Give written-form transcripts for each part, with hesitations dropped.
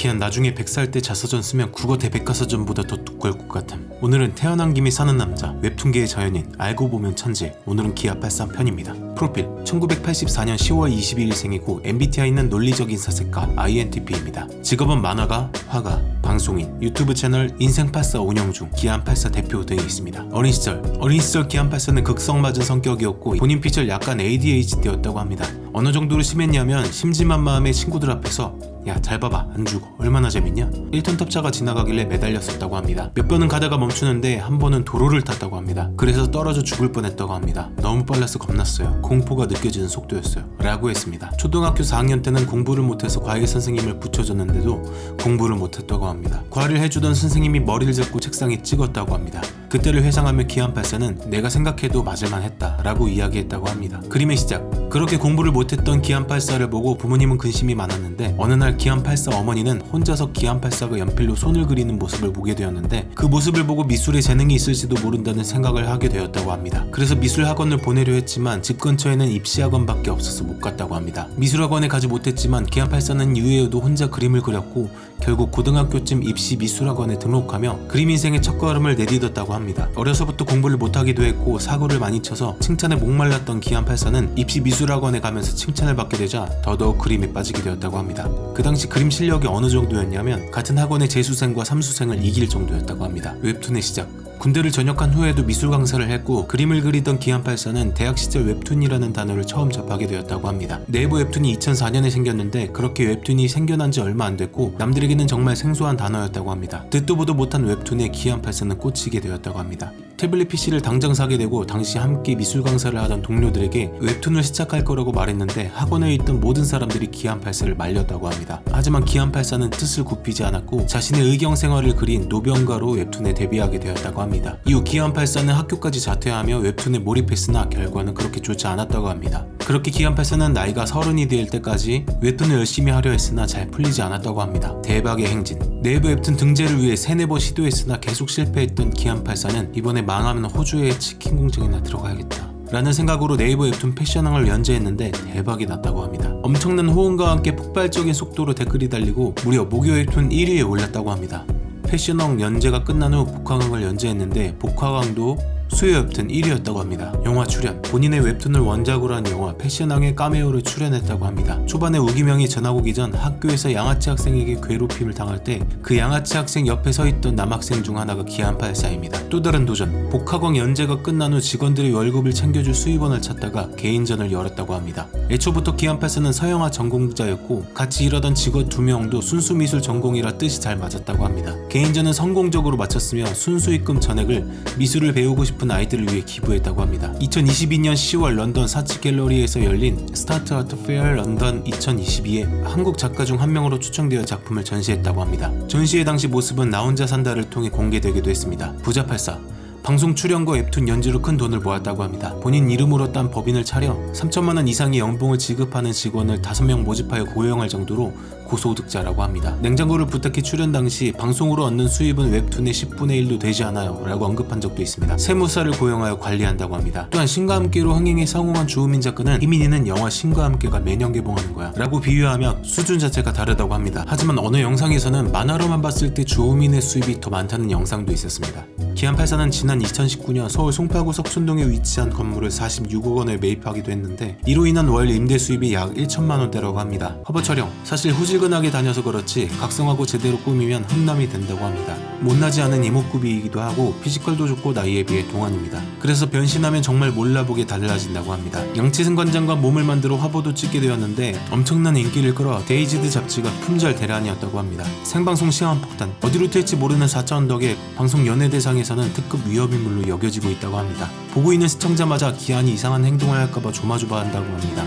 기한 나중에 100살 때 자서전 쓰면 국어 대백과사전보다 더 두꺼울 것 같음. 오늘은 태어난 김에 사는 남자, 웹툰계의 자연인, 알고 보면 천재, 오늘은 기아83 편입니다. 프로필 1984년 10월 22일생이고 MBTI는 논리적인 사색가 INTP입니다. 직업은 만화가, 화가, 방송인, 유튜브 채널 인생84 운영 중 기안84 대표 등이 있습니다. 어린 시절 기안84는 극성맞은 성격이었고 본인 피셜 약간 ADHD였다고 합니다. 어느 정도로 심했냐면 심심한 마음에 친구들 앞에서 야 잘 봐봐 안 죽어 얼마나 재밌냐? 1톤 탑차가 지나가길래 매달렸었다고 합니다. 몇 번은 가다가 멈추는데 한 번은 도로를 탔다고 합니다. 그래서 떨어져 죽을 뻔했다고 합니다. 너무 빨라서 겁났어요. 공포가 느껴지는 속도였어요 라고 했습니다. 초등학교 4학년 때는 공부를 못해서 과외 선생님을 붙여줬는데도 공부를 못했다고 합니다. 과외를 해주던 선생님이 머리를 잡고 책상에 찍었다고 합니다. 그때를 회상하며 기안84는 내가 생각해도 맞을만 했다 라고 이야기했다고 합니다. 그림의 시작. 그렇게 공부를 못했던 기안84를 보고 부모님은 근심이 많았는데 어느 날 기안84 어머니는 혼자서 기안84가 연필로 손을 그리는 모습을 보게 되었는데 그 모습을 보고 미술에 재능이 있을지도 모른다는 생각을 하게 되었다고 합니다. 그래서 미술학원을 보내려 했지만 집 근처에는 입시학원밖에 없어서 못 갔다고 합니다. 미술학원에 가지 못했지만 기안84는 이후에도 혼자 그림을 그렸고 결국 고등학교쯤 입시 미술학원에 등록하며 그림 인생의 첫걸음을 내딛었다고 합니다. 어려서부터 공부를 못하기도 했고 사고를 많이 쳐서 칭찬에 목말랐던 기안84는 입시 미술학원에 가면서 칭찬을 받게 되자 더더욱 그림에 빠지게 되었다고 합니다. 그 당시 그림 실력이 어느 정도였냐면 같은 학원의 재수생과 삼수생을 이길 정도였다고 합니다. 웹툰의 시작. 군대를 전역한 후에도 미술 강사를 했고 그림을 그리던 기안84는 대학 시절 웹툰이라는 단어를 처음 접하게 되었다고 합니다. 네이버 웹툰이 2004년에 생겼는데 그렇게 웹툰이 생겨난 지 얼마 안 됐고 남들에게는 정말 생소한 단어였다고 합니다. 듣도 보도 못한 웹툰에 기안84는 꽂히게 되었다고 합니다. 태블릿 PC를 당장 사게 되고 당시 함께 미술 강사를 하던 동료들에게 웹툰을 시작할 거라고 말했는데 학원에 있던 모든 사람들이 기안84를 말렸다고 합니다. 하지만 기안84는 뜻을 굽히지 않았고 자신의 의경 생활을 그린 노병가로 웹툰에 데뷔하게 되었다고 합니다. 이후 기안84는 학교까지 자퇴하며 웹툰에 몰입했으나 결과는 그렇게 좋지 않았다고 합니다. 그렇게 기안84는 나이가 30이 될 때까지 웹툰을 열심히 하려 했으나 잘 풀리지 않았다고 합니다. 대박의 행진. 네이버 웹툰 등재를 위해 3-4번 시도했으나 계속 실패했던 기안84는 이번에 망하면 호주의 치킨 공장이나 들어가야겠다 라는 생각으로 네이버 웹툰 패션왕을 연재했는데 대박이 났다고 합니다. 엄청난 호응과 함께 폭발적인 속도로 댓글이 달리고 무려 목요 웹툰 1위에 올랐다고 합니다. 패션왕 연재가 끝난 후 복화강을 연재했는데 복화강도 수요 웹툰 1위였다고 합니다. 영화 출연. 본인의 웹툰을 원작으로 한 영화 패션왕의 카메오를 출연했다고 합니다. 초반에 우기명이 전학 오기 전 학교에서 양아치 학생에게 괴롭힘을 당할 때 그 양아치 학생 옆에 서 있던 남학생 중 하나가 기안84입니다. 또 다른 도전. 복화강 연재가 끝난 후 직원들의 월급을 챙겨줄 수입원을 찾다가 개인전을 열었다고 합니다. 애초부터 기안84는 서영화 전공자였고 같이 일하던 직원 2명도 순수미술 전공이라 뜻이 잘 맞았다고 합니다. 개인전은 성공적으로 마쳤으며 순수입금 전액을 미술을 배우고 싶은 아이들을 위해 기부했다고 합니다. 2022년 10월 런던 사치 갤러리에서 열린 스타트 아트 페어 런던 2022에 한국 작가 중 한 명으로 초청되어 작품을 전시했다고 합니다. 전시회 당시 모습은 나 혼자 산다를 통해 공개되기도 했습니다. 부자84. 방송 출연과 웹툰 연주로 큰 돈을 모았다고 합니다. 본인 이름으로 딴 법인을 차려 3천만 원 이상의 연봉을 지급하는 직원을 5명 모집하여 고용할 정도로 고소득자라고 합니다. 냉장고를 부탁해 출연 당시 방송으로 얻는 수입은 웹툰의 10분의 1도 되지 않아요 라고 언급한 적도 있습니다. 세무사를 고용하여 관리한다고 합니다. 또한 신과 함께로 흥행에 성공한 주호민 작가는 이민희는 영화 신과 함께가 매년 개봉하는 거야 라고 비유하며 수준 자체가 다르다고 합니다. 하지만 어느 영상에서는 만화로만 봤을 때 주호민의 수입이 더 많다는 영상도 있었습니다. 기안84는 지난 2019년 서울 송파구 석촌동에 위치한 건물을 46억 원에 매입하기도 했는데 이로 인한 월 임대 수입이 약 1천만 원대라고 합니다. 화보 촬영. 사실 후질근하게 다녀서 그렇지 각성하고 제대로 꾸미면 훈남이 된다고 합니다. 못나지 않은 이목구비이기도 하고 피지컬도 좋고 나이에 비해 동안입니다. 그래서 변신하면 정말 몰라보게 달라진다고 합니다. 양치승 관장과 몸을 만들어 화보도 찍게 되었는데 엄청난 인기를 끌어 데이지드 잡지가 품절 대란이었다고 합니다. 생방송 시한폭탄. 어디로 튈지 모르는 4차 덕에 방송 연예대상에서는 특급 위협인물로 여겨지고 있다고 합니다. 보고 있는 시청자마자 기안이 이상한 행동을 할까봐 조마조마한다고 합니다.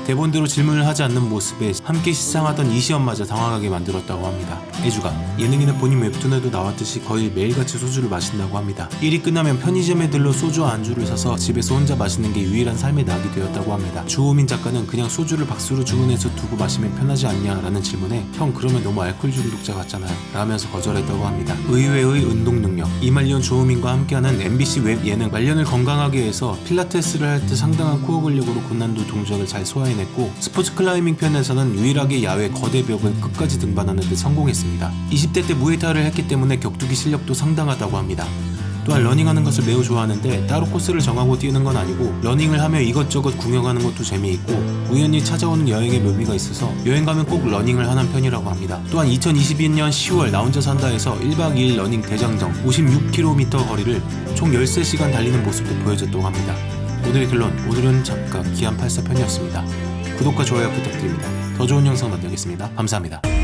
대본대로 질문을 하지 않는 모습에 함께 시상하던 이시연마저 당황하게 만들었다고 합니다. 애주가. 예능인은 본인 웹툰에도 나왔듯이 거의 매일같이 소주를 마신다고 합니다. 일이 끝나면 편의점에 들러 소주와 안주를 사서 집에서 혼자 마시는 게 유일한 삶의 낙이 되었다고 합니다. 주호민 작가는 그냥 소주를 박스로 주문해서 두고 마시면 편하지 않냐 라는 질문에 형 그러면 너무 알코올 중독자 같잖아요 라면서 거절했다고 합니다. 의외의 운동 능력. 이말년 주호민과 함께하는 MBC 웹 예능 말년을 건강하게 해서 필라테스를 할 때 상당한 코어 근력으로 고난도 동작을 잘 소화해 해냈고 스포츠 클라이밍 편에서는 유일하게 야외 거대 벽을 끝까지 등반하는 데 성공했습니다. 20대 때 무에타이를 했기 때문에 격투기 실력도 상당하다고 합니다. 또한 러닝하는 것을 매우 좋아하는데 따로 코스를 정하고 뛰는 건 아니고 러닝을 하며 이것저것 구경하는 것도 재미있고 우연히 찾아오는 여행의 묘미가 있어서 여행 가면 꼭 러닝을 하는 편이라고 합니다. 또한 2022년 10월 나 혼자 산다에서 1박 2일 러닝 대장정 56km 거리를 총 13시간 달리는 모습도 보여줬다고 합니다. 오늘의 결론, 오늘은 작가 기안84편이었습니다. 구독과 좋아요 부탁드립니다. 더 좋은 영상 만들겠습니다. 감사합니다.